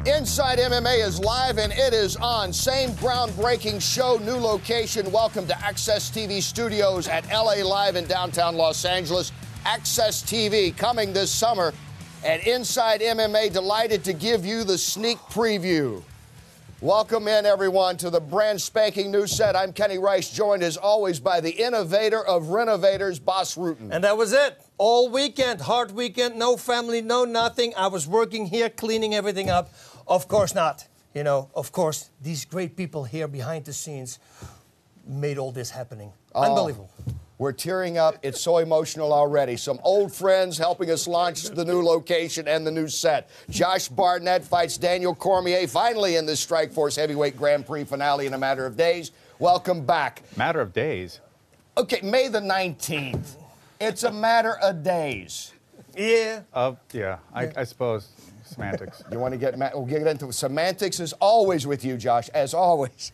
Inside MMA is live and it is on. Same groundbreaking show, new location. Welcome to Access TV Studios at LA Live in downtown Los Angeles. Access TV coming this summer. And Inside MMA, delighted to give you the sneak preview. Welcome in, everyone, to the brand spanking new set. I'm Kenny Rice, joined as always by the innovator of renovators, Bas Rutten. And that was it. All weekend, hard weekend, no family, no nothing. I was working here, cleaning everything up. Of course not. You know, of course, these great people here behind the scenes made all this happening. Unbelievable. We're tearing up. It's so emotional already. Some old friends helping us launch the new location and the new set. Josh Barnett fights Daniel Cormier finally in this Strikeforce Heavyweight Grand Prix finale in a matter of days. Welcome back. Matter of days? Okay, May the 19th. It's a matter of days. Yeah. Yeah, I suppose. Semantics. You want to get we'll get into semantics as always with you, Josh, as always.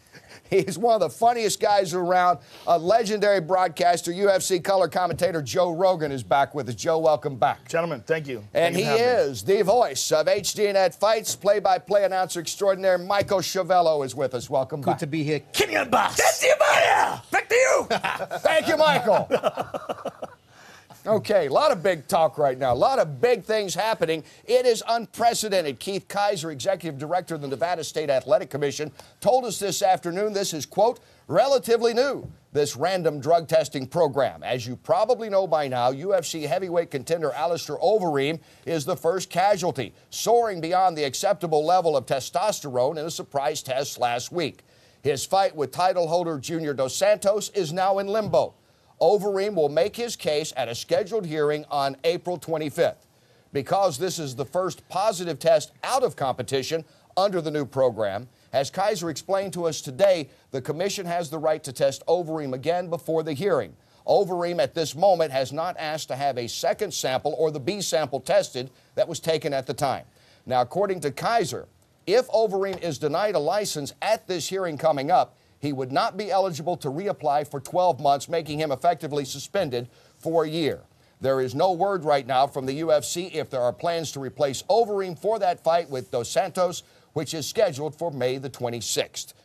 He's one of the funniest guys around. A legendary broadcaster, UFC color commentator Joe Rogan is back with us. Joe, welcome back. Gentlemen, thank you. And he is the voice of HDNet Fights, play-by-play announcer extraordinaire Michael Chavello is with us. Welcome back. Good to be here. Kenny and Bas. That's you, buddy. Back to you. Thank you, Michael. Okay, a lot of big talk right now. A lot of big things happening. It is unprecedented. Keith Kaiser, executive director of the Nevada State Athletic Commission, told us this afternoon this is, quote, relatively new, this random drug testing program. As you probably know by now, UFC heavyweight contender Alistair Overeem is the first casualty, soaring beyond the acceptable level of testosterone in a surprise test last week. His fight with title holder Junior Dos Santos is now in limbo. Overeem will make his case at a scheduled hearing on April 25th. Because this is the first positive test out of competition under the new program, as Kaiser explained to us today, the commission has the right to test Overeem again before the hearing. Overeem at this moment has not asked to have a second sample or the B sample tested that was taken at the time. Now, according to Kaiser, if Overeem is denied a license at this hearing coming up, he would not be eligible to reapply for 12 months, making him effectively suspended for a year. There is no word right now from the UFC if there are plans to replace Overeem for that fight with Dos Santos, which is scheduled for May the 26th.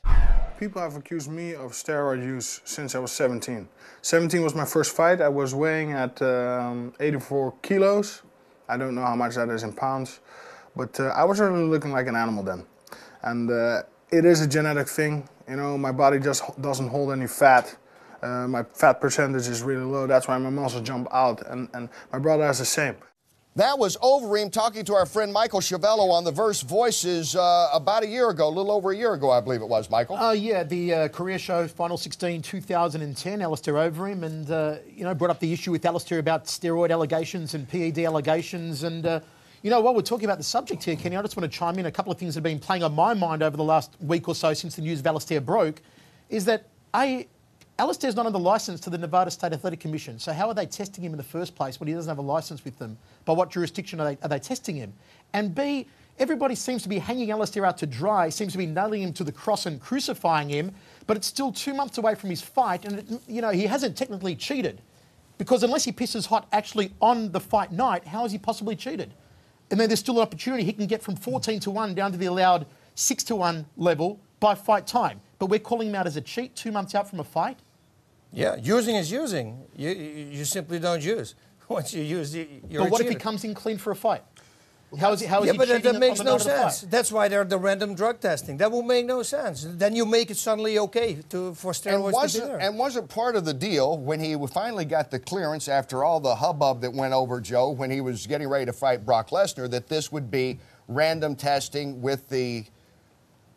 People have accused me of steroid use since I was 17. 17 was my first fight. I was weighing at 84 kilos. I don't know how much that is in pounds, but I was really looking like an animal then. And it is a genetic thing. You know, my body just doesn't hold any fat. My fat percentage is really low. That's why my muscles jump out. And my brother has the same. That was Overeem talking to our friend Michael Chavello on the Verse Voices about a year ago, a little over a year ago, I believe it was, Michael. Yeah, the career show, Final 16, 2010, Alistair Overeem, and, you know, brought up the issue with Alistair about steroid allegations and PED allegations. And, you know, while we're talking about the subject here, Kenny, I just want to chime in. A couple of things that have been playing on my mind over the last week or so since the news of Alistair broke is that, Alistair's not under licence to the Nevada State Athletic Commission. So how are they testing him in the first place when he doesn't have a licence with them? By what jurisdiction are they testing him? And B, everybody seems to be hanging Alistair out to dry, seems to be nailing him to the cross and crucifying him, but it's still 2 months away from his fight and, you know, he hasn't technically cheated. Because unless he pisses hot actually on the fight night, how has he possibly cheated? And then there's still an opportunity he can get from 14-1 down to the allowed 6-1 level by fight time. But we're calling him out as a cheat 2 months out from a fight? Yeah, using is using. You simply don't use. Once you use, you're But what a if he cheater. comes in clean for a fight? How is he Yeah, but cheating that makes on the no night of the fight? sense. That's why they're the random drug testing. That will make no sense. Then you make it suddenly okay for steroids to be there. And wasn't part of the deal when he finally got the clearance after all the hubbub that went over, Joe, when he was getting ready to fight Brock Lesnar, that this would be random testing with the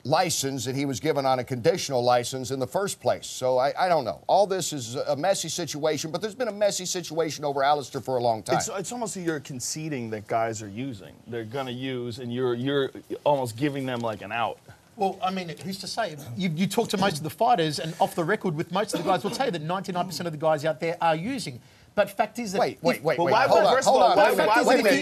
license that he was given on a conditional license in the first place. So I don't know. All this is a messy situation, but there's been a messy situation over Alistair for a long time. It's almost like you're conceding that guys are using. They're going to use, and you're almost giving them like an out. Well, I mean, who's to say? You talk to most of the fighters, and off the record with most of the guys will tell you that 99% of the guys out there are using. But fact is that... Wait. Hold on.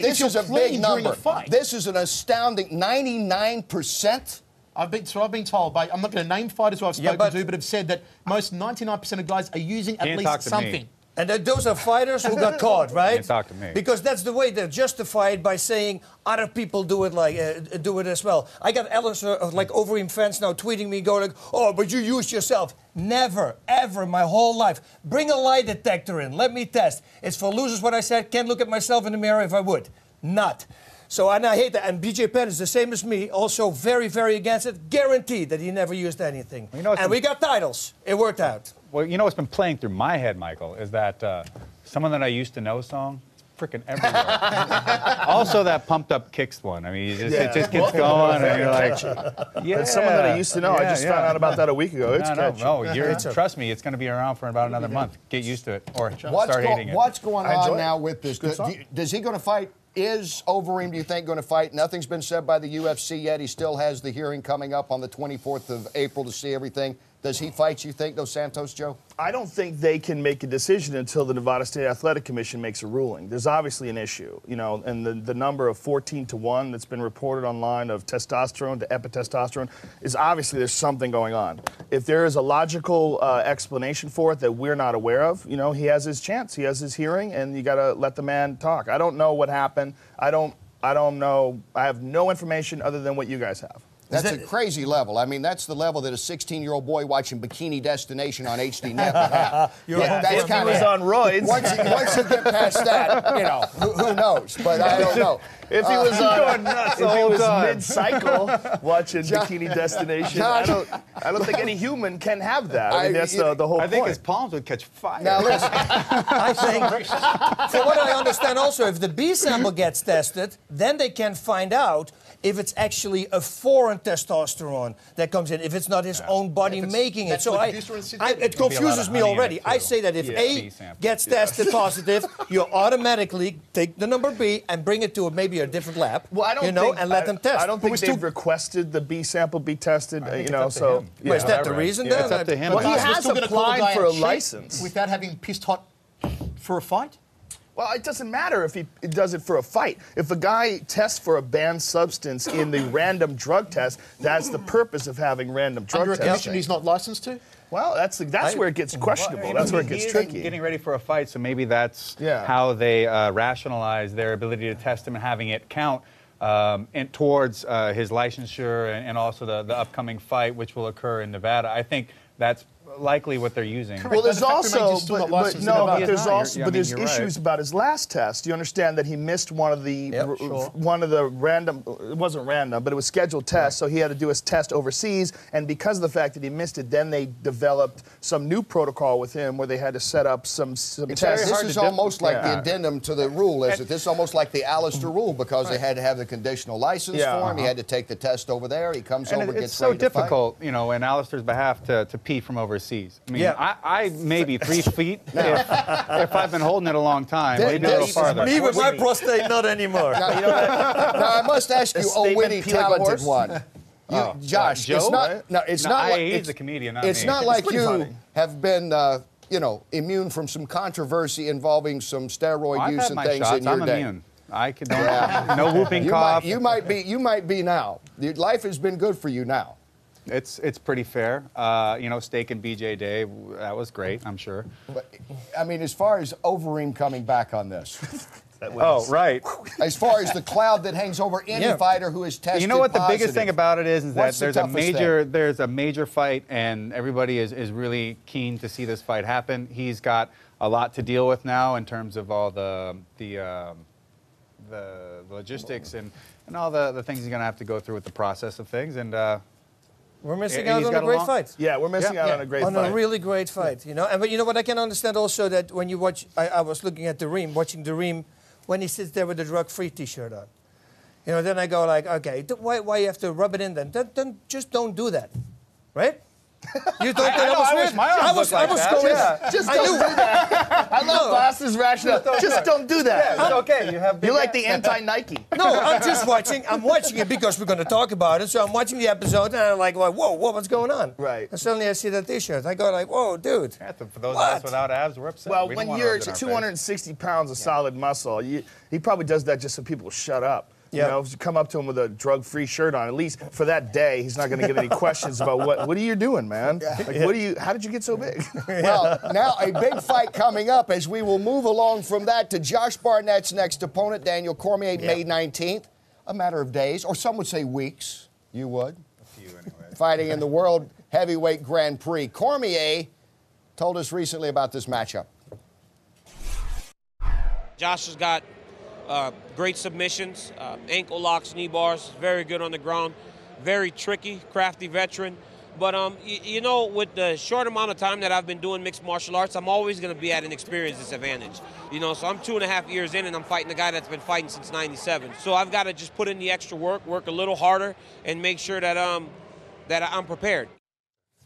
This is a big number. This is an astounding 99%. I've been told by, I'm not going to name fighters who I've spoken to, but have said that most 99% of guys are using at least something. And those are fighters who got caught, right? You talk to me. Because that's the way they're justified by saying other people do it do it as well. I got Alistair, like Overeem fans now tweeting me, going like, "Oh, but you used yourself." Never, ever in my whole life. Bring a lie detector in. Let me test. It's for losers what I said. Can't look at myself in the mirror if I would. Not. So, and I hate that. And BJ Penn is the same as me, also very, very against it. Guaranteed that he never used anything. Well, you know, and we got titles. It worked out. Well, you know what's been playing through my head, Michael, is that Someone That I Used to Know song. It's freaking everywhere. Also, that Pumped Up Kicks one. I mean, it just gets going, and you're like, yeah. That's Someone That I Used to Know. I just found out about that a week ago. It's catchy. No, trust me, it's going to be around for about another month. Get used to it, or start hating it. What's going on now with this? Good song. Does he going to fight? Is Overeem, do you think, going to fight? Nothing's been said by the UFC yet. He still has the hearing coming up on the 24th of April to see everything. Does he fight, you think, Dos Santos, Joe? I don't think they can make a decision until the Nevada State Athletic Commission makes a ruling. There's obviously an issue, you know, and the number of 14-to-1 that's been reported online of testosterone to epitestosterone is obviously there's something going on. If there is a logical explanation for it that we're not aware of, you know, he has his chance. He has his hearing, and you got to let the man talk. I don't know what happened. I don't know. I have no information other than what you guys have. That's a crazy level. I mean, that's the level that a 16-year-old boy watching Bikini Destination on HD Net would have. If he was on roids. Once you get past that, you know, who knows? But I don't know. If he was mid-cycle watching Bikini Destination, I don't think any human can have that. I mean, that's the whole point. I think his palms would catch fire. Now listen, I think, from what I understand also, if the B sample gets tested, then they can find out if it's actually a foreign testosterone that comes in, if it's not his own body making it. So it confuses me already. I say that if A gets tested positive, you automatically take the number B and bring it to maybe a different lab, well, I don't you know, think, and let them test. I don't think they've requested the B sample be tested, you know, so. But is that the reason then? It's up to him. Well, he has applied for a license. without having pissed hot for a fight? Well, it doesn't matter if he does it for a fight. If a guy tests for a banned substance in the random drug test, that's the purpose of having random drug Under a testing. commission he's not licensed to? Well, that's where it gets questionable. Well, that's where it gets tricky. Getting ready for a fight, so maybe that's how they rationalize their ability to test him and having it count and towards his licensure and also the upcoming fight, which will occur in Nevada. I think that's likely what they're using. Well, there's also, there's you're issues right. about his last test. You understand that he missed one of the random. It wasn't random, but it was scheduled tests. So he had to do his test overseas, and because of the fact that he missed it, then they developed some new protocol with him where they had to set up some tests. this is almost like the addendum to the rule, is it? This is almost like the Alistair rule because they had to have the conditional license for him. He had to take the test over there. He comes over, gets it's so ready to fight. difficult, you know, in Alistair's behalf to pee from overseas. I mean, I maybe 3 feet if I've been holding it a long time, maybe a little farther. Me with my prostate, not anymore. Now, you know now I must ask you, a witty, talented one. Josh, Joe? it's not. No, it's not. Like, he's a comedian. Not it's me. not like you funny. have been, you know, immune from some controversy involving some steroid I've use had and my things shots. in your I'm day. immune. I can no whooping cough. You might be now. Life has been good for you now. It's pretty fair. You know, Steak and BJ Day, that was great, I'm sure. But I mean, as far as Overeem coming back on this. Oh, right. As far as the cloud that hangs over any fighter who is tested. You know what the positive. biggest thing about it is that What's the there's a major fight, and everybody is really keen to see this fight happen. He's got a lot to deal with now in terms of all the logistics and all the things he's going to have to go through with the process of things. And we're missing out on a great fight. Yeah, we're missing out on a great fight. On a really great fight, you know. And but you know what? I can understand also that when you watch, I was looking at watching the Reem, when he sits there with the drug-free T-shirt on. You know, then I go like, okay, why you have to rub it in then? Then just don't do that, right? You thought that was weird? I was going. Just don't do that. I love Bas's rationale. Just don't do that. it's okay. You're like the anti-Nike. No, I'm just watching. I'm watching it because we're going to talk about it. So I'm watching the episode, and I'm like, whoa, what's going on? Right. And suddenly I see that T-shirt. I go like, whoa, dude. For those of us without abs, we're upset. Well, We don't when want you're abs in our face. 260 pounds of solid muscle, he probably does that just so people will shut up. You know, if you come up to him with a drug-free shirt on, at least for that day, he's not going to give any questions about what are you doing, man? Like, how did you get so big? Well, now a big fight coming up as we will move along from that to Josh Barnett's next opponent, Daniel Cormier, May 19th. A matter of days, or some would say weeks. You would? A few, anyway. Fighting in the World Heavyweight Grand Prix. Cormier told us recently about this matchup. Josh has got great submissions, ankle locks, knee bars, very good on the ground, very tricky, crafty veteran. But, you know, with the short amount of time that I've been doing mixed martial arts, I'm always going to be at an experience disadvantage. You know, so I'm 2.5 years in and I'm fighting a guy that's been fighting since '97. So I've got to just put in the extra work a little harder, and make sure that, that I'm prepared.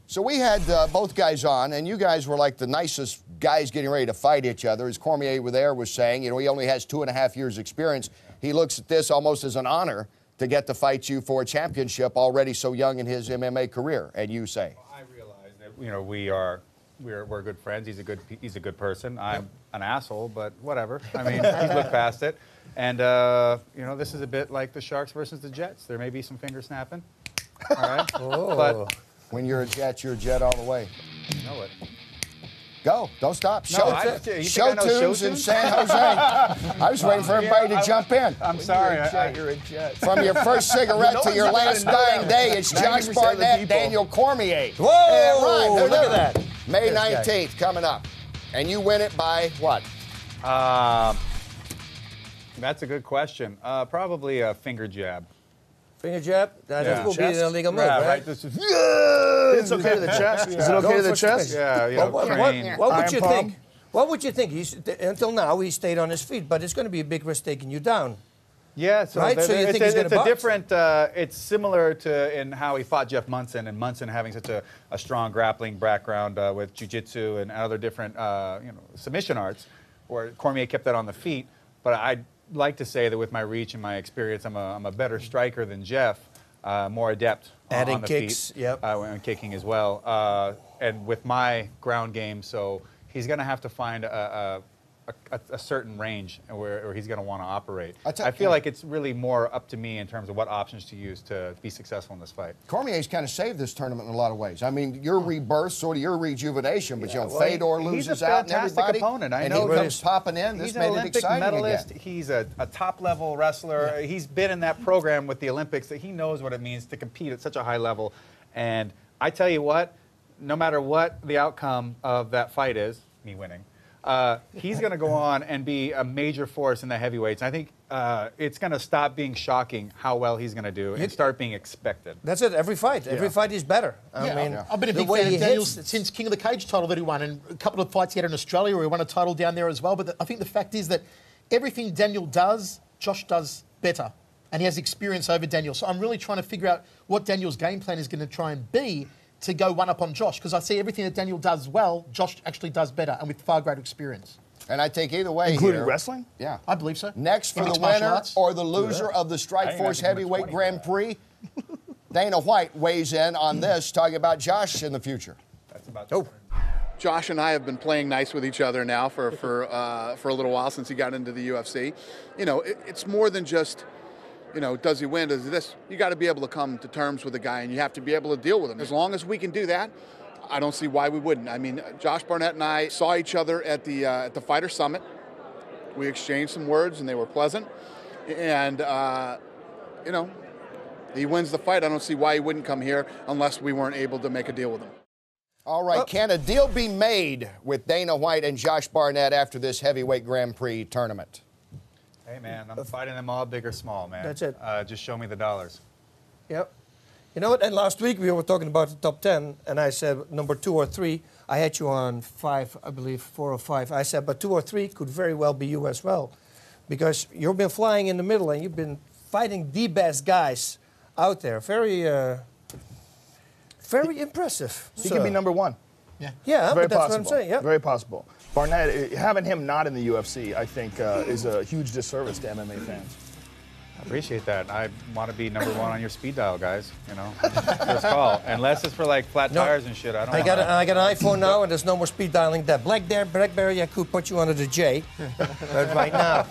So we had both guys on, and you guys were like the nicest guys getting ready to fight each other. As Cormier was saying, you know, he only has 2.5 years experience. He looks at this almost as an honor to get to fight you for a championship already so young in his MMA career. And you say? Well, I realize that, you know, we're good friends. He's a good person. I'm an asshole, but whatever. I mean, he's looked past it. And, you know, this is a bit like the Sharks versus the Jets. There may be some finger snapping. All right? Oh. But when you're a Jet all the way. you know it. Go. Don't stop. No, Show tunes in San Jose. I was waiting for everybody to jump in. I'm sorry. You're a jet. From your first cigarette to your last dying day, it's Josh Barnett, Daniel Cormier. Whoa! Right, Look at that. May This guy. 19th coming up. And you win it by what? That's a good question. Probably a finger jab. Finger jab? That will be Chest? an illegal move, Yeah, right? This is, It's okay to the chest. Is it okay to the chest? yeah, you know, What crane. would Iron you palm? think? What would you think? Until now, he stayed on his feet, but it's going to be a big risk taking you down. Yeah, so, Right? So you think he's gonna it's a box? different. It's similar to in how he fought Jeff Munson, and Munson having such a strong grappling background with jiu-jitsu and other different submission arts, where Cormier kept that on the feet. But I'd like to say that with my reach and my experience, I'm a better striker than Jeff, more adept Adding on the kicks, feet, yep. and kicking as well, and with my ground game, so he's going to have to find a certain range where he's going to want to operate. I feel like it's really more up to me in terms of what options to use to be successful in this fight. Cormier's kind of saved this tournament in a lot of ways. I mean, your rebirth, sort of your rejuvenation, but Fedor loses out and everybody. Opponent. I and know he comes popping in. This he's made an it Olympic exciting medalist. again. He's a top-level wrestler. Yeah. He's been in that program with the Olympics that he knows what it means to compete at such a high level. And I tell you what, no matter what the outcome of that fight is, me winning, he's going to go on and be a major force in the heavyweights. I think it's going to stop being shocking how well he's going to do and start being expected. That's it. Every fight is better. I mean, I've been a big fan of Daniel's since King of the Cage title that he won, and a couple of fights he had in Australia where he won a title down there as well. But I think the fact is that everything Daniel does, Josh does better, and he has experience over Daniel. So I'm really trying to figure out what Daniel's game plan is going to try and be to go one up on Josh, because I see everything that Daniel does well, Josh actually does better and with far greater experience. And I think either way Including here, wrestling? Yeah. I believe so. Next for the winner or the loser of the Strikeforce Heavyweight Grand Prix, Dana White weighs in on this, talking about Josh in the future. That's about Josh and I have been playing nice with each other now for a little while since he got into the UFC. You know, it's more than just, you know, does he win, does this? You got to be able to come to terms with a guy, and you have to be able to deal with him. As long as we can do that, I don't see why we wouldn't. I mean, Josh Barnett and I saw each other at the Fighter Summit. We exchanged some words, and they were pleasant. And, you know, he wins the fight. I don't see why he wouldn't come here unless we weren't able to make a deal with him. All right, can a deal be made with Dana White and Josh Barnett after this heavyweight Grand Prix tournament? Hey, man, I'm fighting them all, big or small, man. That's it. Just show me the dollars. Yep. You know what? And last week we were talking about the top 10, and I said number 2 or 3. I had you on 5, I believe, 4 or 5. I said, but 2 or 3 could very well be you as well, because you've been flying in the middle and you've been fighting the best guys out there. Very impressive. He could be number 1. Yeah, Very but that's possible. what I'm saying. Yeah. Very possible. Barnett, having him not in the UFC, I think, is a huge disservice to MMA fans. Appreciate that. I want to be #1 on your speed dial, guys. You know, first call. Unless it's for like flat tires and shit. I got an iPhone now, and there's no more speed dialing. That BlackBerry, I could put you under the J, but right now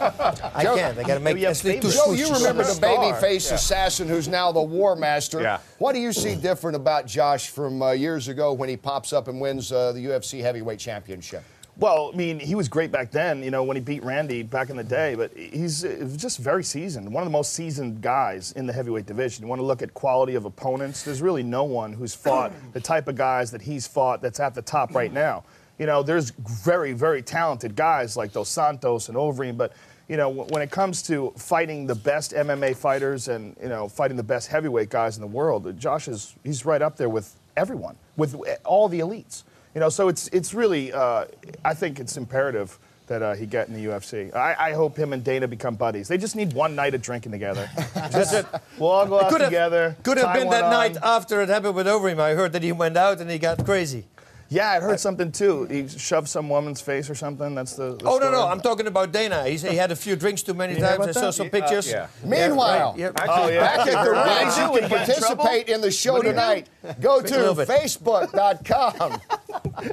I can't. I got to make Joe, you remember the babyface assassin who's now the War Master? Yeah. What do you see different about Josh from years ago when he pops up and wins the UFC heavyweight championship? Well, I mean, he was great back then, you know, when he beat Randy back in the day, but he's just very seasoned. One of the most seasoned guys in the heavyweight division. You want to look at quality of opponents, there's really no one who's fought the type of guys that he's fought that's at the top right now. You know, there's very, very talented guys like Dos Santos and Overeem, but, you know, when it comes to fighting the best MMA fighters and, you know, fighting the best heavyweight guys in the world, Josh he's right up there with everyone, with all the elites. You know, so it's really, I think it's imperative that he get in the UFC. I hope him and Dana become buddies. They just need one night of drinking together. That's it. We'll all go out together. Could have been that night after it happened with Overeem. I heard that he went out and he got crazy. Yeah, I heard something too. He shoved some woman's face or something. That's the Oh, story. no, I'm talking about Dana. He had a few drinks too many times. I saw some pictures. Yeah. Meanwhile, back at the range, you can participate in the show tonight. Go to Facebook.com.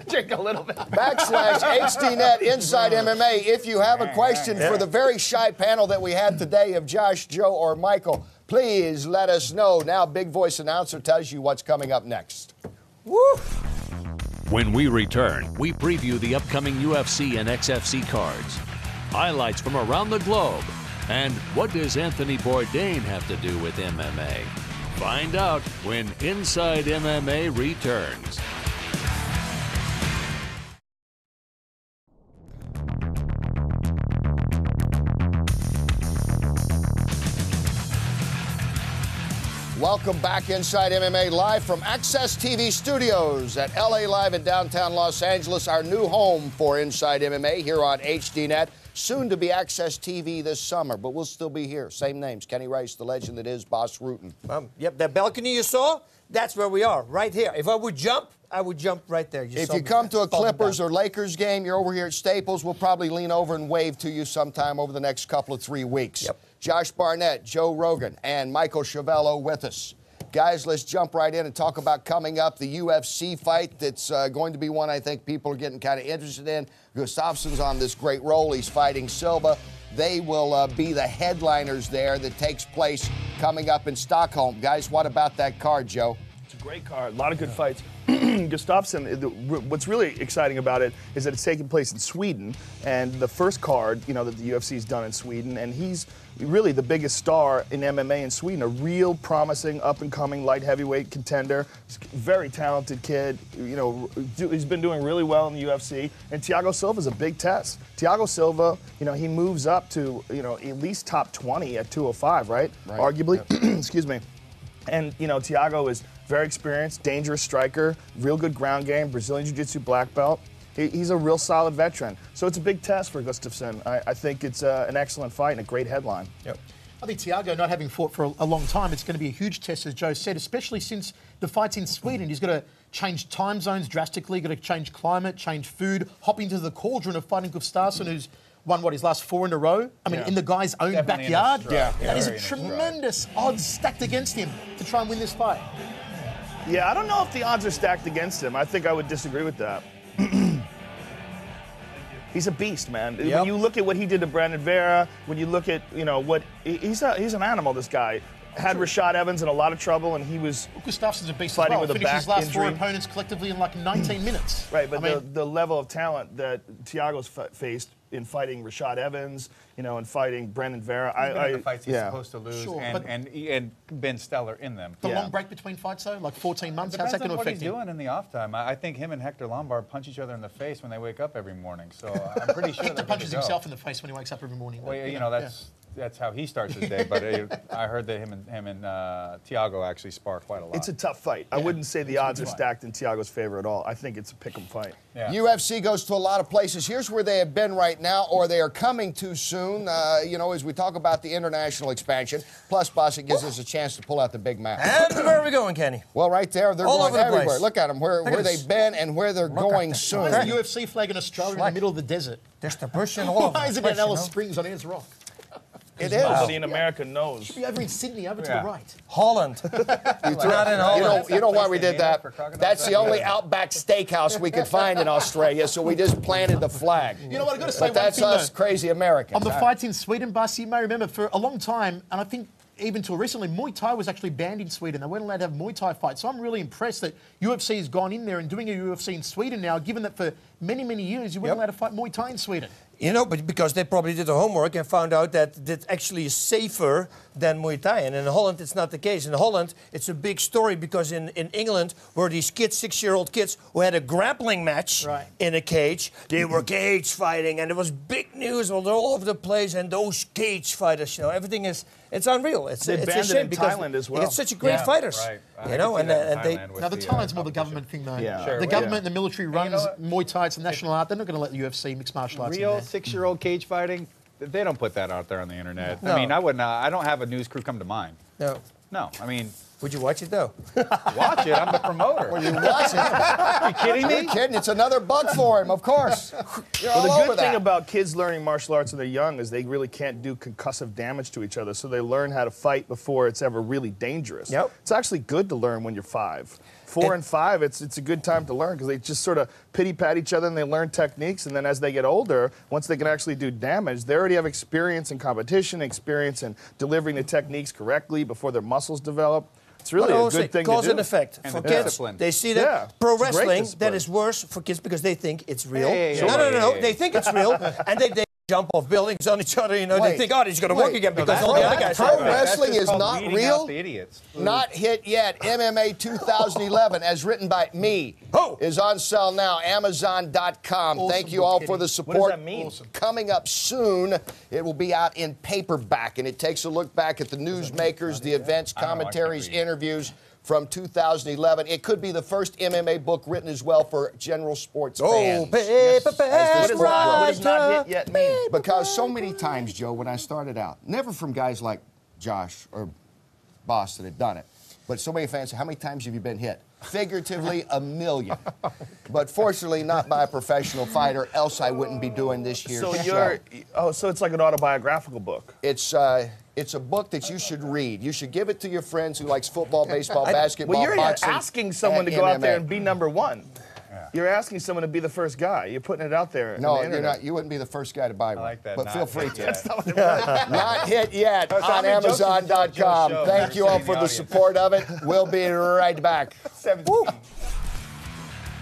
Drink a little bit. /HDNet Inside MMA. If you have a question for the very shy panel that we have today of Josh, Joe, or Michael, please let us know. Now, Big Voice Announcer tells you what's coming up next. Woo! When we return, we preview the upcoming UFC and XFC cards, highlights from around the globe, and what does Anthony Bourdain have to do with MMA? Find out when Inside MMA returns. Welcome back Inside MMA live from Access TV Studios at LA Live in downtown Los Angeles, our new home for Inside MMA here on HDNet. Soon to be Access TV this summer, but we'll still be here. Same names, Kenny Rice, the legend that is Bas Rutten. Yep, that balcony you saw, that's where we are, right here. If I would jump right there. If you come to a Clippers or Lakers game, you're over here at Staples, we'll probably lean over and wave to you sometime over the next couple of 3 weeks. Yep. Josh Barnett, Joe Rogan, and Michael Chavello with us. Guys, let's jump right in and talk about coming up the UFC fight that's going to be one I think people are getting kind of interested in. Gustafsson's on this great roll. He's fighting Silva. They will be the headliners there that takes place coming up in Stockholm. Guys, what about that card, Joe? It's a great card. A lot of good fights. Gustafsson, what's really exciting about it is that it's taking place in Sweden, and the first card, you know, that the UFC's done in Sweden, and he's really the biggest star in MMA in Sweden, a real promising, up-and-coming light heavyweight contender. He's a very talented kid. You know, he's been doing really well in the UFC, and Thiago Silva's a big test. Thiago Silva, you know, he moves up to, you know, at least top 20 at 205, right? Arguably, yep. Excuse me. And, you know, Thiago is very experienced, dangerous striker, real good ground game, Brazilian Jiu-Jitsu black belt. He's a real solid veteran. So it's a big test for Gustafsson. I think it's an excellent fight and a great headline. Yep. I think Thiago, not having fought for a long time, it's going to be a huge test, as Joe said, especially since the fight's in Sweden. He's got to change time zones drastically, got to change climate, change food, hop into the cauldron of fighting Gustafsson, who's won, his last 4 in a row? I mean, in the guy's own backyard? That is a tremendous odds stacked against him to try and win this fight. Yeah, I don't know if the odds are stacked against him. I think I would disagree with that. He's a beast, man. Yep. When you look at what he did to Brandon Vera, when you look at, you know, what he's an animal, this guy. Had Rashad Evans in a lot of trouble, and he was Gustafsson's a beast fighting as well. with a back his last injury. 4 opponents collectively in like 19 minutes. Right, but the level of talent that Thiago's faced in fighting Rashad Evans, you know, and fighting Brandon Vera. The fights he's supposed to lose, and been stellar in them. The long break between fights, though, like 14 months, how's that going to affect him? What he's doing in the off time. I think him and Hector Lombard punch each other in the face when they wake up every morning. So I'm pretty sure Hector punches himself in the face when he wakes up every morning. Well, you know, that's how he starts his day. But I heard that him and Thiago actually spar quite a lot. It's a tough fight. I wouldn't say the odds are stacked in Thiago's favor at all. I think it's a pick'em fight. Yeah. UFC goes to a lot of places. Here's where they have been right now, or they are coming to soon. You know, as we talk about the international expansion. Plus, Bas, it gives us a chance to pull out the big map. And where are we going, Kenny? Well, right there, they're all going over the everywhere. place. Look at them, where they've been and where they're going soon. Where's the UFC flag in Australia in the middle of the desert? There's the bush and all over. Why is it in Alice Springs on Ayers Rock? It is. Nobody in America knows. Should be over in Sydney, over to the right. Holland. Not in Holland. You know why we did that? That's the only Outback Steakhouse we could find in Australia, so we just planted the flag. You know what, I've got to say But that's one thing, us crazy Americans. On the fights in Sweden, Bas, you may remember for a long time, and I think even till recently, Muay Thai was actually banned in Sweden. They weren't allowed to have Muay Thai fights. So I'm really impressed that UFC has gone in there and doing a UFC in Sweden now, given that for many, many years you weren't allowed to fight Muay Thai in Sweden. You know, but because they probably did the homework and found out that it actually is safer than Muay Thai. And in Holland, it's not the case. In Holland, it's a big story because in England, were these kids, 6-year-old kids, who had a grappling match in a cage. They were cage fighting, and it was big news all over the place. And those cage fighters, you know, everything is, it's unreal. It's a shame because Thailand as well. It's such a great fighters. Right. You know, and they. Now, the Thailand's more the government thing, though. Yeah. Sure, the government and the military runs Muay Thai. It's a national art. They're not going to let the UFC mixed martial arts in Real there. 6-year-old cage fighting, they don't put that out there on the internet. No. I mean, I wouldn't. I don't have a news crew come to mind. No. No, I mean, Would you watch it though? watch it. I'm the promoter. Well, you watch it. Are you kidding me? You're kidding. It's another bug for him, of course. You're all Well, the over good thing that. about kids learning martial arts when they're young is they really can't do concussive damage to each other, so they learn how to fight before it's ever really dangerous. Yep. It's actually good to learn when you're 5. 4 and 5, it's a good time to learn because they just sort of pity-pat each other and they learn techniques, and then as they get older, once they can actually do damage, they already have experience in competition, experience in delivering the techniques correctly before their muscles develop. It's really a good thing to do. Cause and effect. And For the kids, discipline. they see that. Yeah, Pro it's great wrestling, discipline. that is worse for kids because they think it's real. Hey, No. hey. They think it's real, and they jump off buildings on each other. You know, Wait, they think, oh, he's going to work wait. again because that's all the right. other guys Pro are. wrestling That's just is called not weeding real? out the idiots. Not hit yet. MMA 2011, as written by me, is on sale now. Amazon.com. Awesome Thank you book, all Kenny. for the What support. does that mean? Awesome. Coming up soon, it will be out in paperback, and it takes a look back at the newsmakers, the events, I don't know, I can't commentaries, read. interviews from 2011. It could be the first MMA book written as well for general sports Oh, fans. paper What bag does not hit writer. yet mean? Because so many times, Joe, when I started out, never from guys like Josh or Bas that had done it, but so many fans say, how many times have you been hit? Figuratively, 1,000,000. But fortunately, not by a professional fighter, else I wouldn't be doing this year's So show. so it's like an autobiographical book. It's a book that you should read. You should give it to your friends who likes football, baseball, basketball, Well, you're boxing, asking someone to and go out there MMA. and be #1. You're asking someone to be the first guy. You're putting it out there. No, on the you're internet. not. You wouldn't be the first guy to buy one. like that. But Not feel free hit to. yet. Not hit yet That's how on many jokes did you tell Amazon.com. Joe's show? Thank you all Everybody for in the the support of it. We'll be right back. 17.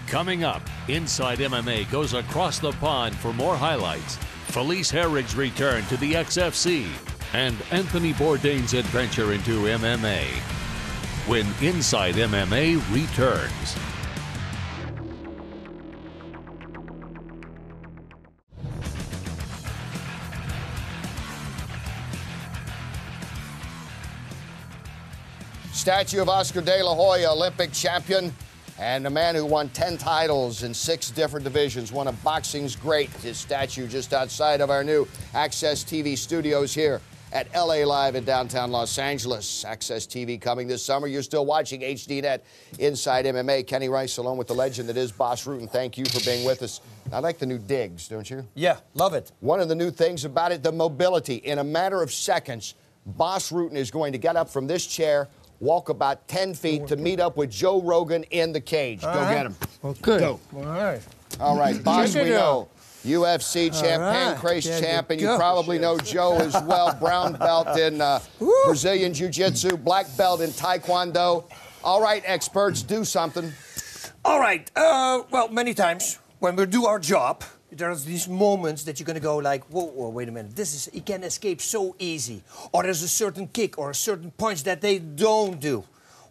Coming up, Inside MMA goes across the pond for more highlights. Felice Herrig's return to the XFC and Anthony Bourdain's adventure into MMA. When Inside MMA returns. Statue of Oscar De La Hoya, Olympic champion, and a man who won 10 titles in 6 different divisions, one of boxing's great. His statue just outside of our new Access TV studios here at LA Live in downtown Los Angeles. Access TV coming this summer. You're still watching HDNet Inside MMA. Kenny Rice along with the legend that is Bas Rutten. Thank you for being with us. I like the new digs, don't you? Yeah, love it. One of the new things about it, the mobility. In a matter of seconds, Bas Rutten is going to get up from this chair, walk about 10 feet to meet up with Joe Rogan in the cage. Go get him. Okay. Go. All right. All right, Bas, Check we it know. UFC champ, right. pancrase There you champ, and you go. probably know Joe as well. Brown belt in Brazilian Jiu-Jitsu, black belt in Taekwondo. All right, experts, do something. All right. Well, many times when we do our job, there's these moments that you're going to go like, whoa, wait a minute. You can escape so easy. Or there's a certain kick or a certain punch that they don't do.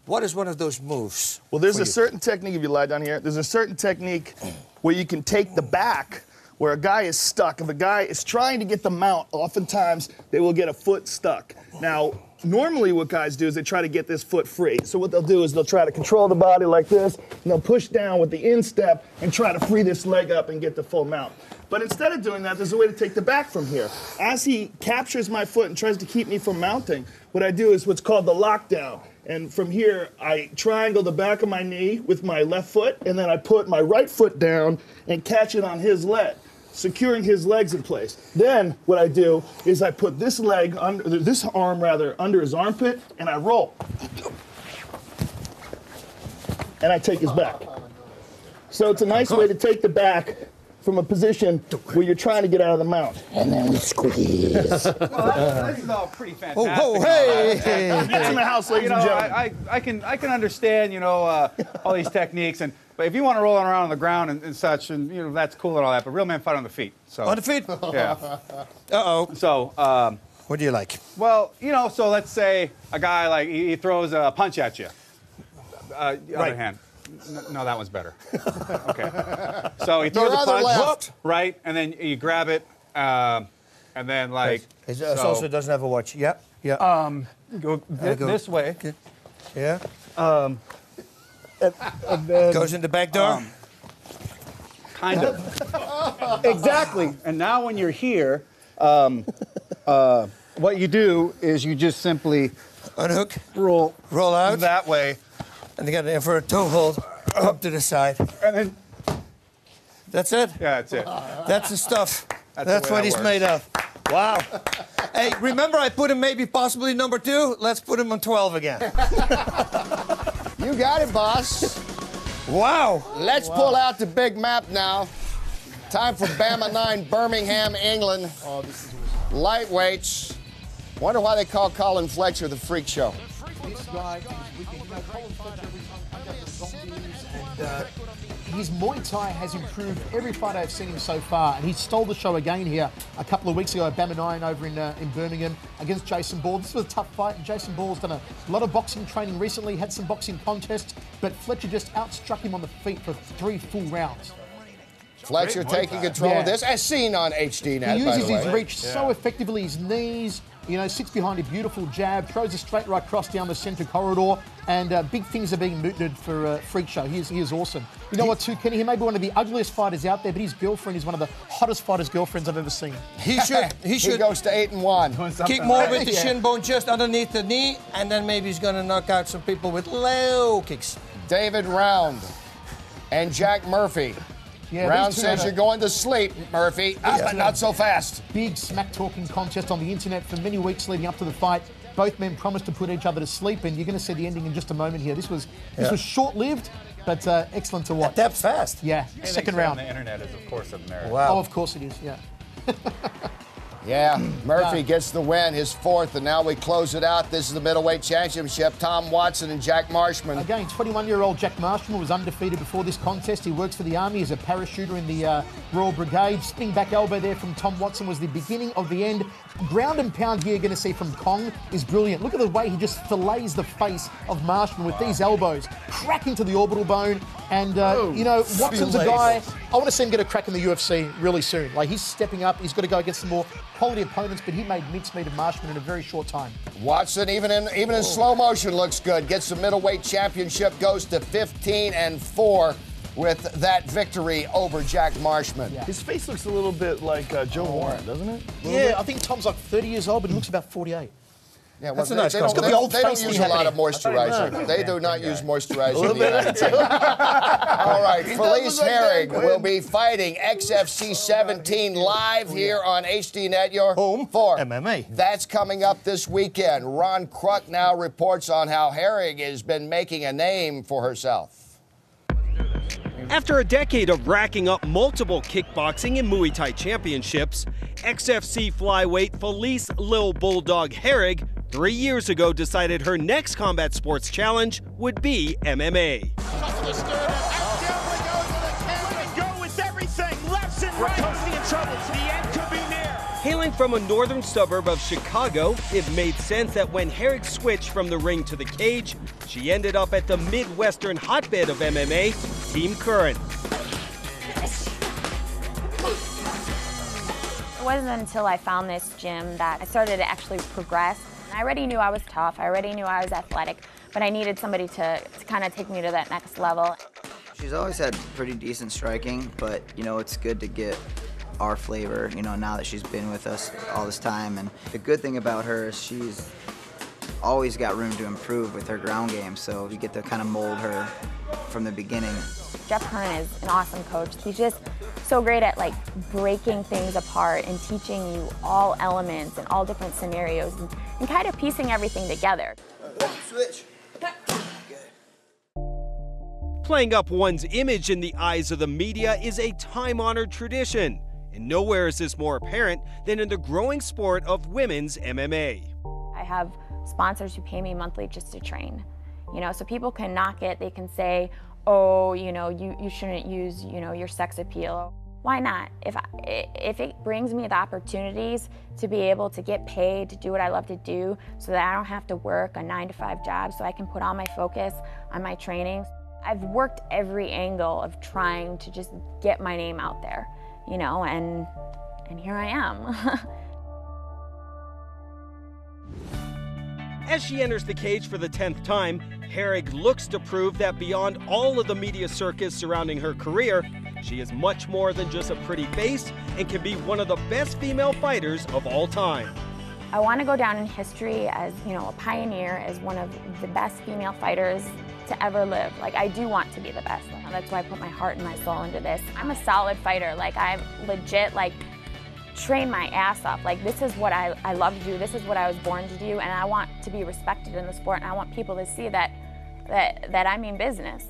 What is one of those moves? Well, there's for a you? certain technique, if you lie down here, there's a certain technique where you can take the back, where a guy is stuck. If a guy is trying to get the mount, oftentimes they will get a foot stuck. Now, normally what guys do is they try to get this foot free. So what they'll do is they'll try to control the body like this, and they'll push down with the instep and try to free this leg up and get the full mount. But instead of doing that, there's a way to take the back from here. As he captures my foot and tries to keep me from mounting, what I do is what's called the lockdown. And from here, I triangle the back of my knee with my left foot, and then I put my right foot down and catch it on his leg. securing his legs in place. Then what I do is I put this arm under his armpit, and I roll. And I take his back. So it's a nice way to take the back from a position where you're trying to get out of the mount. And then we squeeze. Well, this is all pretty fantastic. Oh, hey! It's in the house, ladies and gentlemen. I can understand, all these techniques, but if you want to roll around on the ground and such, and that's cool and all that, but real men fight on the feet. So On the feet? yeah. Uh-oh. So what do you like? well, so let's say a guy like he throws a punch at you. Other hand. No, that one's better. Okay. So he throws a punch, left. right, and then you grab it, and then like. It also doesn't have a watch. Yep. Yeah. Go this way. Okay. Yeah. And then, goes in the back door. Kind of. Exactly. And now when you're here, what you do is you just simply unhook, roll out that way. And you got it in for a toe hold, up to the side. And then. That's it? Yeah, that's it. That's the stuff. That's what he's made of. Wow. Hey, remember I put him maybe possibly number 2? Let's put him on 12 again. You got it, boss. Wow. Let's pull out the big map now. Time for Bama 9, Birmingham, England. Oh, this is Lightweights. Wonder why they call Colin Fletcher the Freak Show. This guy is wicked. Colin Fletcher every time comes out the zombies, and his Muay Thai has improved every fight I've seen him so far, and he stole the show again here a couple of weeks ago at Bama 9 over in Birmingham against Jason Ball. This was a tough fight, and Jason Ball's done a lot of boxing training recently, had some boxing contests, but Fletcher just outstruck him on the feet for 3 full rounds. Fletcher taking control of this, as seen on HD now. He uses his reach so effectively, his knees, sits behind a beautiful jab, throws a straight right cross down the centre corridor, and big things are being mooted for Freak Show. He is awesome. You know what, too, Kenny? He may be one of the ugliest fighters out there, but his girlfriend is one of the hottest fighters' girlfriends I've ever seen. He should. He goes to 8-1. Kick more with the shin bone just underneath the knee, and then maybe he's going to knock out some people with low kicks. David Round and Jack Murphy. Yeah, Round says you're going to sleep, Murphy, but not so fast. Big smack-talking contest on the internet for many weeks leading up to the fight. Both men promised to put each other to sleep, and you're going to see the ending in just a moment here. This was short-lived, but excellent to watch. That's fast. Yeah, second round. On the internet is, of course, of merit. Wow. Oh, of course it is, yeah. Yeah, Murphy gets the win, his 4th, and now we close it out. This is the middleweight championship. Tom Watson and Jack Marshman. Again, 21-year-old Jack Marshman was undefeated before this contest. He works for the Army as a parachuter in the Royal Brigade. Spinning back elbow there from Tom Watson was the beginning of the end. Ground and pound here you're going to see from Kong is brilliant. Look at the way he just fillets the face of Marshman with these elbows, cracking to the orbital bone. And, Watson's a guy, I want to see him get a crack in the UFC really soon. Like, he's stepping up. He's got to go against some more quality opponents, but he made mincemeat of Marshman in a very short time. Watson, even in slow motion, looks good. Gets the middleweight championship, goes to 15-4 with that victory over Jack Marshman. Yeah. His face looks a little bit like Joe Warren, doesn't it? Yeah, I think Tom's like 30 years old, but he looks about 48. Yeah, well, they don't use a lot of moisturizer. They do not use moisturizer in the United States. All right, Felice Herrig will be fighting XFC 17 live here on HDNet, your home for MMA. That's coming up this weekend. Ron Kruk now reports on how Herrig has been making a name for herself. After a decade of racking up multiple kickboxing and Muay Thai championships, XFC flyweight Felice Lil Bulldog Herrig 3 years ago decided her next combat sports challenge would be MMA. Hailing from a northern suburb of Chicago, it made sense that when Herrig switched from the ring to the cage, she ended up at the Midwestern hotbed of MMA, Team Current. It wasn't until I found this gym that I started to actually progress. I already knew I was tough, I already knew I was athletic, but I needed somebody to kind of take me to that next level. She's always had pretty decent striking, but it's good to get our flavor, now that she's been with us all this time. And the good thing about her is she's always got room to improve with her ground game, so we get to kind of mold her from the beginning. Jeff Curran is an awesome coach. He's just so great at like breaking things apart and teaching you all elements and all different scenarios and kind of piecing everything together. Switch. Playing up one's image in the eyes of the media is a time-honored tradition, and nowhere is this more apparent than in the growing sport of women's MMA. I have sponsors who pay me monthly just to train, you know, so people can knock it. They can say, oh, you know, you shouldn't use, you know, your sex appeal. Why not? If it brings me the opportunities to be able to get paid to do what I love to do so that I don't have to work a 9-to-5 job, so I can put all my focus on my training. I've worked every angle of trying to just get my name out there, you know, and here I am. As she enters the cage for the 10th time, Herrig looks to prove that beyond all of the media circus surrounding her career, she is much more than just a pretty face and can be one of the best female fighters of all time. I want to go down in history as, you know, a pioneer, as one of the best female fighters to ever live. Like, I do want to be the best. That's why I put my heart and my soul into this. I'm a solid fighter. Like, I'm legit, like, train my ass off. Like, this is what I love to do. This is what I was born to do, and I want to be respected in the sport, and I want people to see that I mean business.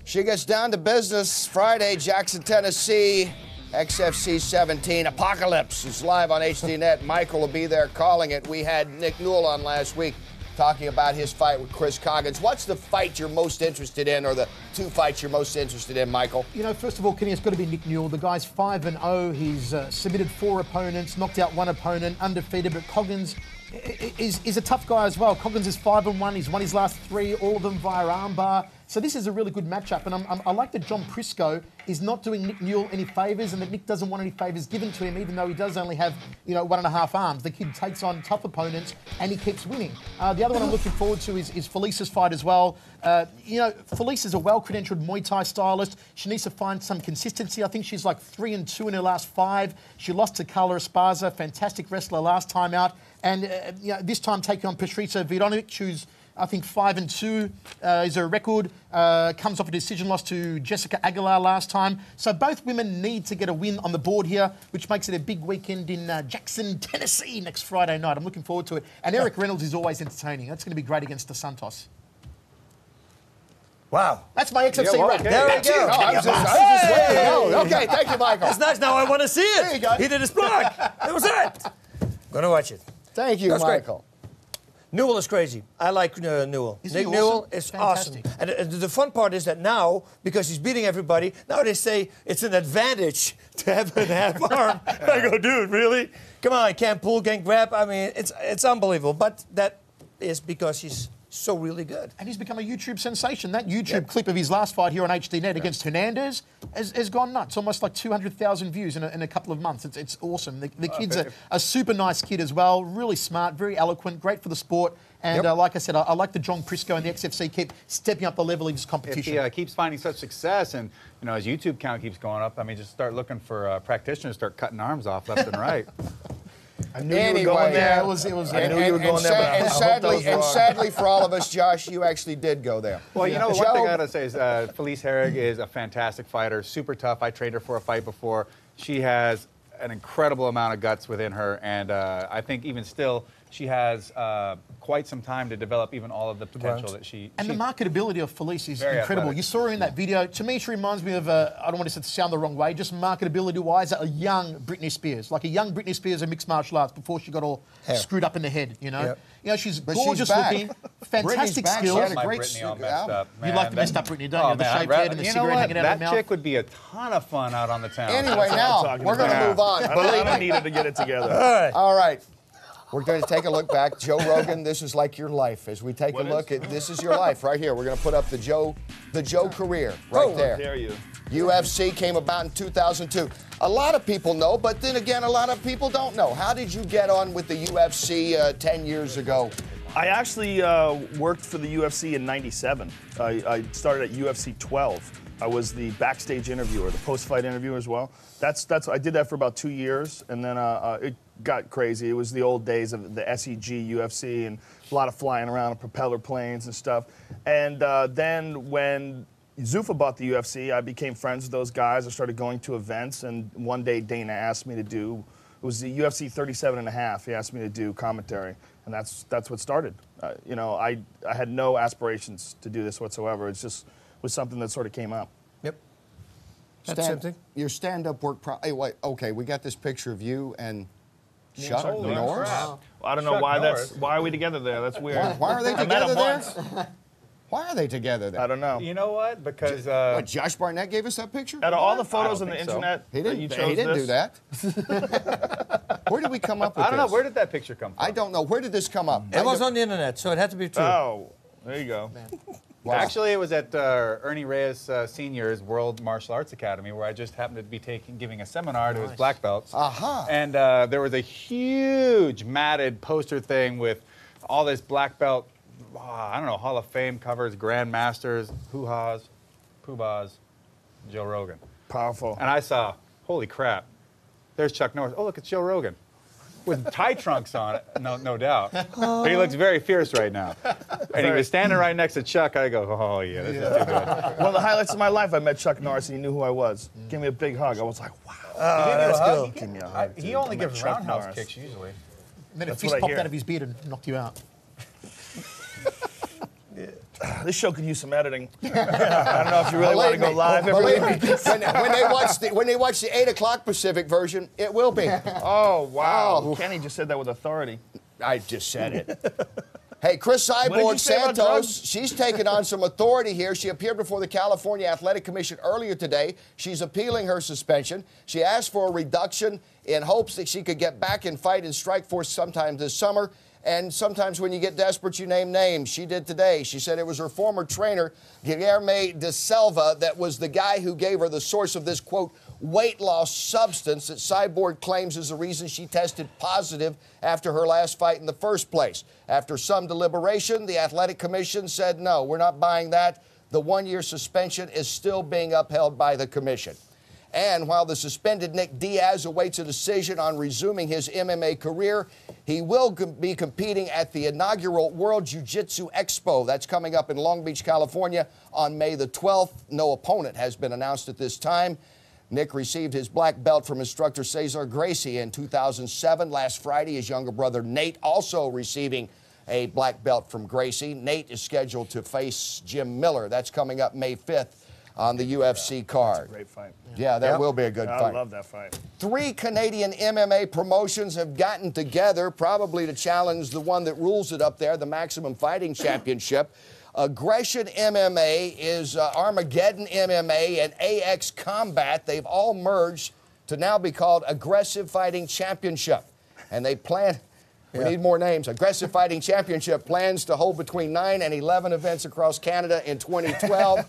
She gets down to business Friday, Jackson, Tennessee. XFC 17 Apocalypse is live on HDNet. Michael will be there calling it. We had Nick Newell on last week talking about his fight with Chris Coggins. What's the fight you're most interested in, or the two fights you're most interested in, Michael? You know, first of all, Kenny, it's got to be Nick Newell. The guy's 5-0. He's submitted 4 opponents, knocked out 1 opponent, undefeated. But Coggins is a tough guy as well. Coggins is 5-1. He's won his last 3, all of them via armbar. So this is a really good matchup, and I like that John Prisco is not doing Nick Newell any favours, and that Nick doesn't want any favours given to him, even though he does only have, you know, 1.5 arms. The kid takes on tough opponents, and he keeps winning. The other one I'm looking forward to is Felice's fight as well. You know, Felice is a well-credentialed Muay Thai stylist. She needs to find some consistency. I think she's like 3-2 in her last 5. She lost to Carla Esparza, fantastic wrestler last time out, and you know, this time taking on Patricia Vidonovic, who's I think 5-2 is her record. Comes off a decision loss to Jessica Aguilar last time. So both women need to get a win on the board here, which makes it a big weekend in Jackson, Tennessee next Friday night. I'm looking forward to it. And Eric Reynolds is always entertaining. That's going to be great against the Santos. Wow. That's my XFC rap. Okay. There we go. I was just waiting to go. Okay, thank you, Michael. That's nice. Now I want to see it. There you go. He did his block. That was it. Gonna watch it. Thank you, That's Michael. Great. Newell is crazy. I like Newell. Isn't Nick he Newell awesome? is Fantastic. awesome. And the fun part is that now, because he's beating everybody, now they say it's an advantage to have a half arm. I go, dude, really? Come on, can't pull, can't grab. I mean, it's unbelievable. But that is because he's so really good. And he's become a YouTube sensation. That YouTube clip of his last fight here on HDNet against Hernandez has gone nuts. Almost like 200,000 views in a couple of months. It's awesome. The kid's a super nice kid as well. Really smart, very eloquent, great for the sport. And like I said, I like the John Prisco and the XFC keep stepping up the level of his competition. If he keeps finding such success, and you know his YouTube count keeps going up, I mean, just start looking for practitioners, start cutting arms off left and right. I knew you were going there. I knew you were going there, And sadly for all of us, Josh, you actually did go there. Well, you know, one thing I got to say is Felice Herrig is a fantastic fighter, super tough. I trained her for a fight before. She has an incredible amount of guts within her, and I think even still, she has quite some time to develop even all of the potential that she... And the marketability of Felice is Very incredible. athletic. You saw her in that video. To me, she reminds me of, I don't want to sound the wrong way, just marketability-wise, a young Britney Spears. Like a young Britney Spears in mixed martial arts before she got all screwed up in the head, you know? Yep. You know, she's But gorgeous she's back. looking, fantastic Britney's back. She skills. had a My great Britney all messed up, You man. like the messed up Britney, don't you? The shaved head and the you know cigarette what? hanging out of her That mouth. chick would be a ton of fun out on the town. Anyway, now, we're going to move on. I don't need it to get it together. All right. We're going to take a look back. Joe Rogan, this is like your life. As we take a look at, this is your life right here. We're going to put up the Joe career right there. How dare you? UFC came about in 2002. A lot of people know, but then again, a lot of people don't know. How did you get on with the UFC 10 years ago? I actually worked for the UFC in '97. I started at UFC 12. I was the backstage interviewer, the post-fight interviewer as well. I did that for about 2 years, and then got crazy. It was the old days of the SEG UFC and a lot of flying around on propeller planes and stuff. And then when Zuffa bought the UFC, I became friends with those guys. I started going to events, and one day Dana asked me to do, it was the UFC 37.5. He asked me to do commentary, and that's what started. You know, I had no aspirations to do this whatsoever. It just was something that sort of came up. Yep. That's something. Your stand-up work. Hey, wait, okay, we got this picture of you and Chuck Norris. Well, I don't know why are we together there? That's weird. Why are they together there? Why are they together there? I don't know. You know what? Because what, Josh Barnett gave us that picture? Out of all the photos on the internet, he didn't do that. Where did we come up with this? I don't know. Where did that picture come from? I don't know. Where did this come up? It was on the internet, so it had to be true. Oh, there you go. Wow. Actually, it was at Ernie Reyes Senior's World Martial Arts Academy, where I just happened to be giving a seminar to his black belts. And there was a huge matted poster thing with all this black belt, I don't know, Hall of Fame covers, Grandmasters, hoo-haws, poobahs, Joe Rogan. Powerful. And I saw, holy crap, there's Chuck Norris. Oh, look, it's Joe Rogan. With tie trunks on it, no doubt. But he looks very fierce right now. And he was standing right next to Chuck. I go, oh, yeah, this is too good. One of the highlights of my life, I met Chuck Norris, and he knew who I was. Gave me a big hug. I was like, wow. That's cool. Give me a hug, He only gives Chuck roundhouse Norris. kicks usually. And then a That's fist what I popped hear. out of his beard and knocked you out. This show could use some editing. I don't know if you really want to go live every Believe week. me, when they watch the 8 o'clock Pacific version, it will be. Oh, wow. Kenny just said that with authority. I just said it. Hey, Chris did you Cyborg say about Santos, drugs? she's taken on some authority here. She appeared before the California Athletic Commission earlier today. She's appealing her suspension. She asked for a reduction in hopes that she could get back and fight in Strikeforce sometime this summer. And sometimes when you get desperate, you name names. She did today. She said it was her former trainer, Guilherme de Silva, that was the guy who gave her the source of this, quote, weight loss substance that Cyborg claims is the reason she tested positive after her last fight in the first place. After some deliberation, the Athletic Commission said, no, we're not buying that. The one-year suspension is still being upheld by the commission. And while the suspended Nick Diaz awaits a decision on resuming his MMA career, he will be competing at the inaugural World Jiu-Jitsu Expo. That's coming up in Long Beach, California on May the 12th. No opponent has been announced at this time. Nick received his black belt from instructor Cesar Gracie in 2007. Last Friday, his younger brother Nate also receiving a black belt from Gracie. Nate is scheduled to face Jim Miller. That's coming up May 5th. On the UFC card. That's a great fight. Yeah, that will be a good fight. I love that fight. 3 Canadian MMA promotions have gotten together, probably to challenge the one that rules it up there, the Maximum Fighting Championship. Aggression MMA is Armageddon MMA and AX Combat. They've all merged to now be called Aggressive Fighting Championship. And they plan... We need more names. Aggressive Fighting Championship plans to hold between 9 and 11 events across Canada in 2012.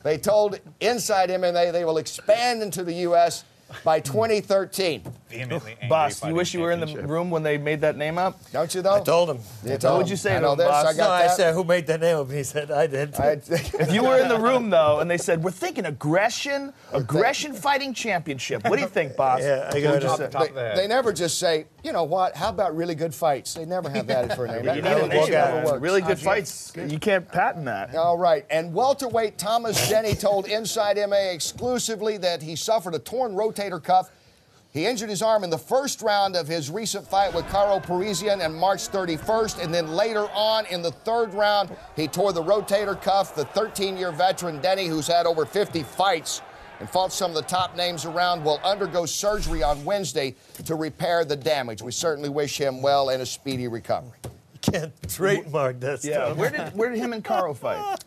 They told Inside MMA they will expand into the U.S. by 2013. Boss, you wish you were in the room when they made that name up? Don't you, though? I told him. You told What'd you say I to know him, this, boss? I got I that. said, who made that name up? He said, I did. If you were in the room, though, and they said, we're thinking Aggression Fighting Championship. What do you think, boss? Yeah, I got it. They never just say, you know what, how about really good fights? They never have that for a name. You need a name, man. Really good fights. You can't patent that. All right. And welterweight Thomas Denny told Inside MMA exclusively that he suffered a torn rotator cuff. He injured his arm in the first round of his recent fight with Caro Parisian on March 31st, and then later on in the third round, he tore the rotator cuff. The 13-year veteran Denny, who's had over 50 fights and fought some of the top names around, will undergo surgery on Wednesday to repair the damage. We certainly wish him well and a speedy recovery. You can't trademark that stuff. Where did him and Caro fight?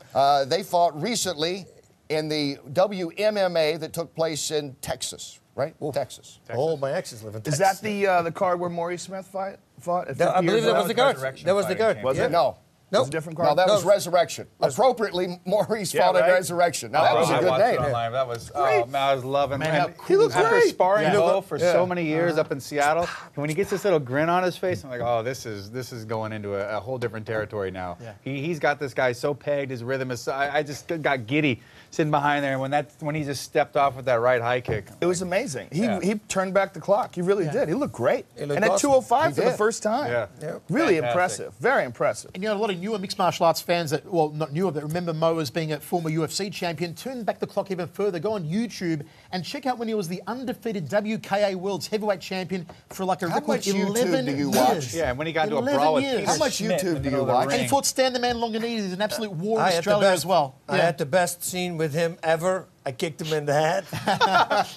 They fought recently in the WMMA that took place in Texas. Right? Texas. Oh, my exes live in Texas. Is that the card where Maurice Smith fought? I believe that was the card. That was the card. Was it? No. Nope. Was a different No, card? that was Resurrection. Appropriately, Maurice fought at right. Resurrection. Now, that was a I good watched it name. online. That was, oh, man, I was loving Man, it. how And cool is after that? sparring Bo for so many years Uh-huh. up in Seattle, and when he gets this little grin on his face, I'm like, oh, this is going into a whole different territory now. Yeah. He's got this guy so pegged, his rhythm is. I just got giddy sitting behind there, and when he just stepped off with that right high kick. It was amazing. He Yeah. he turned back the clock. He really did. He looked great. He looked And at awesome. 205 for the did. first time. Yeah. Really Fantastic. impressive. Very impressive. And you know, a lot of newer mixed martial arts fans that, well, not newer, that remember Mo as being a former UFC champion, turn back the clock even further. Go on YouTube and check out when he was the undefeated WKA World's Heavyweight Champion for like a How record much YouTube 11 do you years. watch? Yeah, and when he got into a 11 brawl with years. Peter How much Schmidt YouTube in do the you middle of the watch? And he ring. fought Stan the Man Longanidis. He's an absolute war in I had the Australia best, as well. I had the best scene with him ever. I kicked him in the head.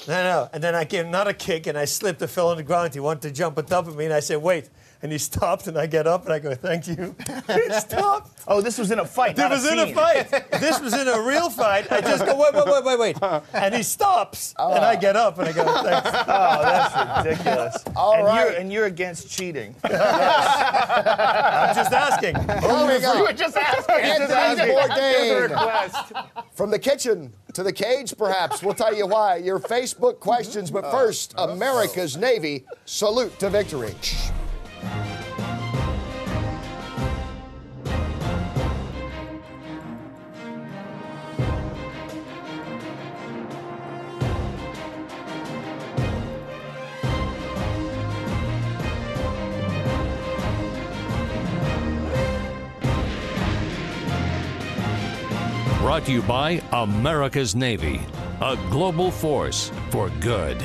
No. And then I gave another kick, and I slipped and fell on the ground. He wanted to jump on top of me, and I said, wait. And he stopped, and I get up, and I go, thank you. He stopped. Oh, this was in a fight. It not was in a scene. fight. This was in a real fight. I just go, wait. And he stops, and I get up, and I go, thanks. Oh, that's ridiculous. All right. And you're against cheating. I'm just asking. Moving on. You were just asking. Anthony Bourdain. Request. From the kitchen to the cage, perhaps. We'll tell you why. Your Facebook questions, but first, America's Navy, salute to victory. Brought to you by America's Navy, a global force for good.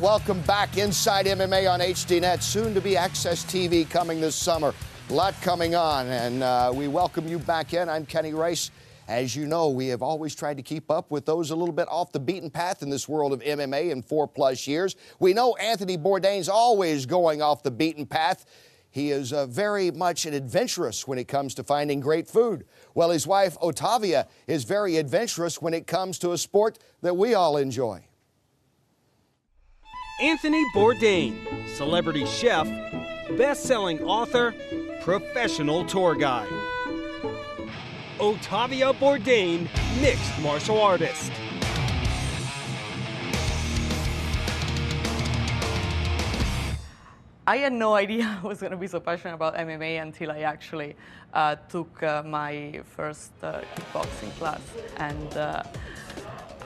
Welcome back Inside MMA on HDNet, soon to be Access TV coming this summer. A lot coming on, and we welcome you back in. I'm Kenny Rice. As you know, we have always tried to keep up with those a little bit off the beaten path in this world of MMA in 4+ years. We know Anthony Bourdain's always going off the beaten path. He is very much an adventurous when it comes to finding great food. Well, his wife, Ottavia, is very adventurous when it comes to a sport that we all enjoy. Anthony Bourdain, celebrity chef, best-selling author, professional tour guide. Ottavia Bourdain, mixed martial artist. I had no idea I was going to be so passionate about MMA until I actually took my first kickboxing class, and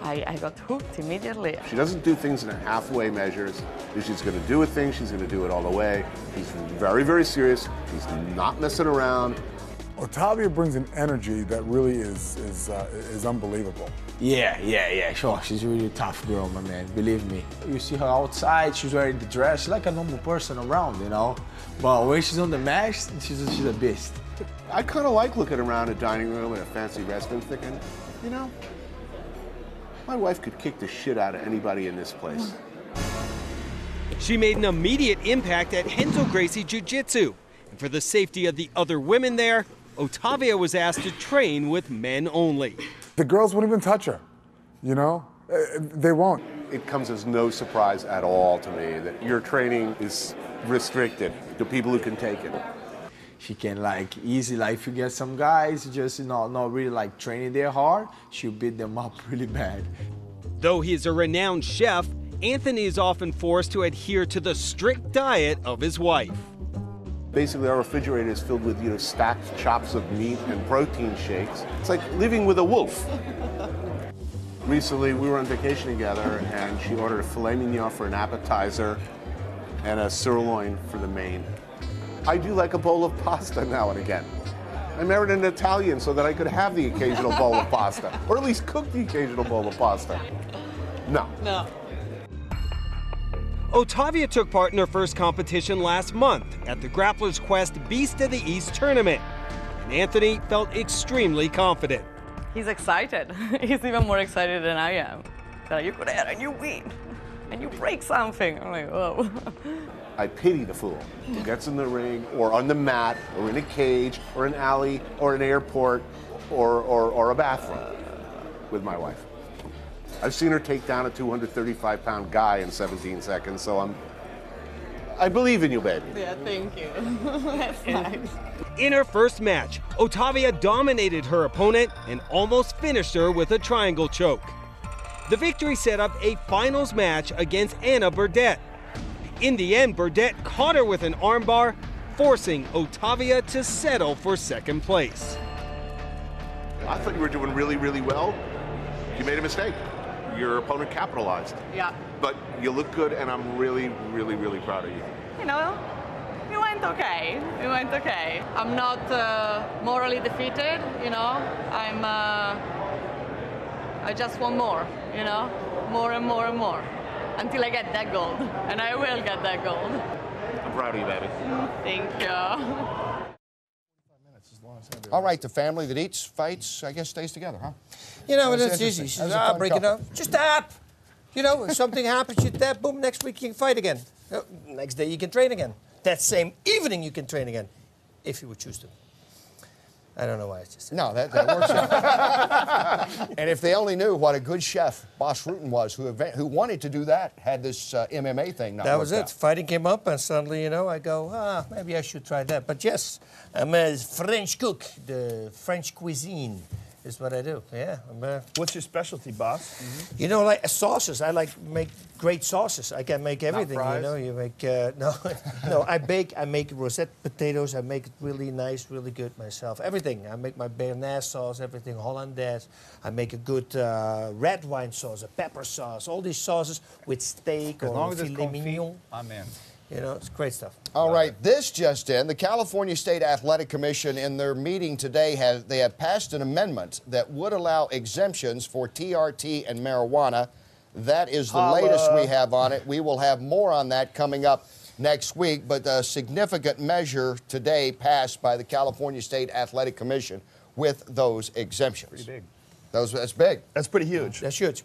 I got hooked immediately. She doesn't do things in halfway measures. If she's going to do a thing, she's going to do it all the way. She's very, very serious. She's not messing around. Ottavia brings an energy that really is unbelievable. Yeah, sure. She's a really tough girl, my man, believe me. You see her outside, she's wearing the dress, she's like a normal person around, you know? But when she's on the mat, she's a beast. I kind of like looking around a dining room in a fancy restaurant thinking, you know, my wife could kick the shit out of anybody in this place. She made an immediate impact at Renzo Gracie Jiu-Jitsu. And for the safety of the other women there, Ottavia was asked to train with men only. The girls won't even touch her, you know? They won't. It comes as no surprise at all to me that your training is restricted to people who can take it. She can like easy, like if you get some guys just not really like training there hard, she'll beat them up really bad. Though he is a renowned chef, Anthony is often forced to adhere to the strict diet of his wife. Basically, our refrigerator is filled with, stacked chops of meat and protein shakes. It's like living with a wolf. Recently, we were on vacation together, and she ordered a filet mignon for an appetizer and a sirloin for the main. I do like a bowl of pasta now and again. I married an Italian so that I could have the occasional bowl of pasta, or at least cook the occasional bowl of pasta. No. Ottavia took part in her first competition last month at the Grappler's Quest Beast of the East tournament, and Anthony felt extremely confident. He's excited. He's even more excited than I am. That you go there and you win, and you break something. I'm like, whoa. I pity the fool who gets in the ring, or on the mat, or in a cage, or an alley, or an airport, or a bathroom with my wife. I've seen her take down a 235-pound guy in 17 seconds, so I believe in you, baby. Yeah, thank you. That's nice. In her first match, Ottavia dominated her opponent and almost finished her with a triangle choke. The victory set up a finals match against Anna Bourdain. In the end, Bourdain caught her with an armbar, forcing Ottavia to settle for second place. I thought you were doing really, really well. You made a mistake. Your opponent capitalized. Yeah. But you look good, and I'm really, really, really proud of you. You know, it went okay. It went okay. I'm not morally defeated, you know. I just want more, you know, more and more and more, until I get that gold, and I will get that gold. I'm proud of you, baby. Thank you. All right, the family that eats, fights, I guess stays together, huh? You know, That's it's easy. interesting. That was a fun Break it couple. up. Just tap. You know, if something happens, you tap, boom, next week you can fight again. Next day you can train again. That same evening you can train again, if you would choose to. I don't know why I just said No, that works out. And if they only knew what a good chef Bas Rutten was, who wanted to do that, had this MMA thing not That was worked it. Fighting came up, and suddenly, you know, I go, maybe I should try that. But yes, I'm a French cook. The French cuisine is what I do. Yeah. What's your specialty, Bas? You know, like sauces. I like make great sauces. I can make everything. You know, you make no. I bake. I make rosette potatoes. I make it really nice, really good myself. Everything. I make my béarnaise sauce. Everything hollandaise. I make a good red wine sauce, a pepper sauce. All these sauces with steak or filet mignon. I'm in. You know, it's great stuff. All right, this just in. The California State Athletic Commission, in their meeting today, they have passed an amendment that would allow exemptions for TRT and marijuana. That is the latest we have on it. We will have more on that coming up next week, but a significant measure today passed by the California State Athletic Commission with those exemptions. Pretty big. That's big. That's pretty huge. That's huge.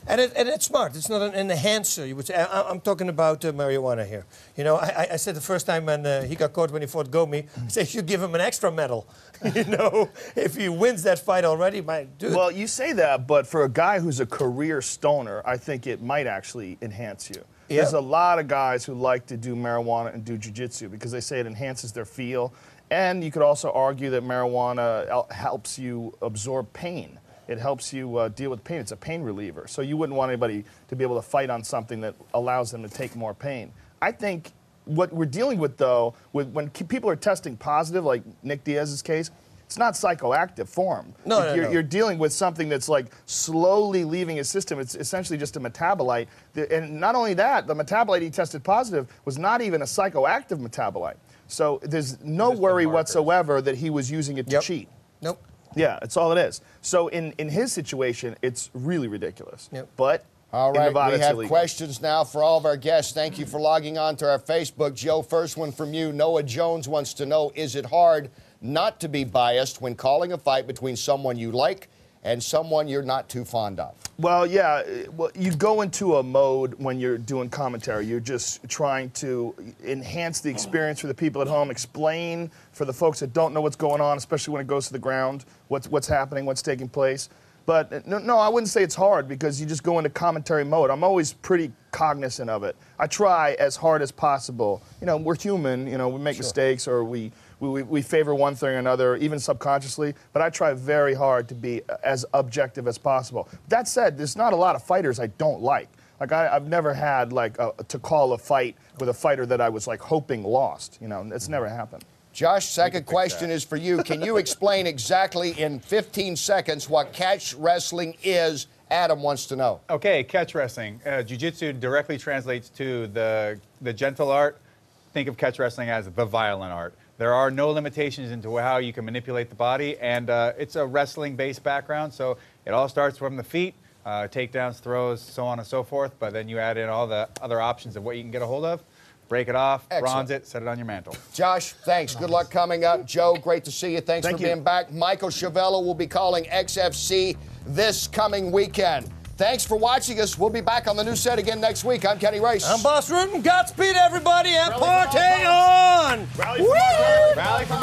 And it's smart. It's not an enhancer. You would say. I'm talking about marijuana here. You know, I said the first time when he got caught when he fought Gomi, I said you should give him an extra medal. You know, if he wins that fight already, my dude. Well, you say that, but for a guy who's a career stoner, I think it might actually enhance you. Yeah. There's a lot of guys who like to do marijuana and do jiu-jitsu because they say it enhances their feel. And you could also argue that marijuana helps you absorb pain. It helps you deal with pain. It's a pain reliever. So you wouldn't want anybody to be able to fight on something that allows them to take more pain. I think what we're dealing with, though, when people are testing positive, like Nick Diaz's case, it's not psychoactive form. No, You're dealing with something that's like slowly leaving his system. It's essentially just a metabolite. And not only that, the metabolite he tested positive was not even a psychoactive metabolite. So there's no worry whatsoever that he was using it to cheat. Nope. Yeah, that's all it is. So in his situation, it's really ridiculous. Yep. But all in right, Nevada, we it's have illegal. questions now for all of our guests. Thank you for logging on to our Facebook. Joe, first one from you. Noah Jones wants to know, is it hard not to be biased when calling a fight between someone you like and someone you're not too fond of? Well, yeah. Well, you go into a mode when you're doing commentary. You're just trying to enhance the experience for the people at home, explain for the folks that don't know what's going on, especially when it goes to the ground, what's happening, what's taking place. But no, I wouldn't say it's hard because you just go into commentary mode. I'm always pretty cognizant of it. I try as hard as possible. You know, we're human. You know, we make mistakes or we favor one thing or another, even subconsciously, but I try very hard to be as objective as possible. That said, there's not a lot of fighters I don't like. Like, I've never had, like, to call a fight with a fighter that I was, like, hoping lost. You know, it's never happened. Josh, second question is for you. Can you explain exactly in 15 seconds what catch wrestling is? Adam wants to know. Okay, catch wrestling. Jiu-jitsu directly translates to the gentle art. Think of catch wrestling as the violent art. There are no limitations into how you can manipulate the body, and it's a wrestling-based background, so it all starts from the feet, takedowns, throws, so on and so forth, but then you add in all the other options of what you can get a hold of, break it off, bronze it, set it on your mantle. Josh, thanks. Good luck coming up. Joe, great to see you. Thanks for being back. Michael Schiavello will be calling XFC this coming weekend. Thanks for watching us. We'll be back on the new set again next week. I'm Kenny Rice. I'm Bas Rutten. Godspeed, everybody, and party on! Rally from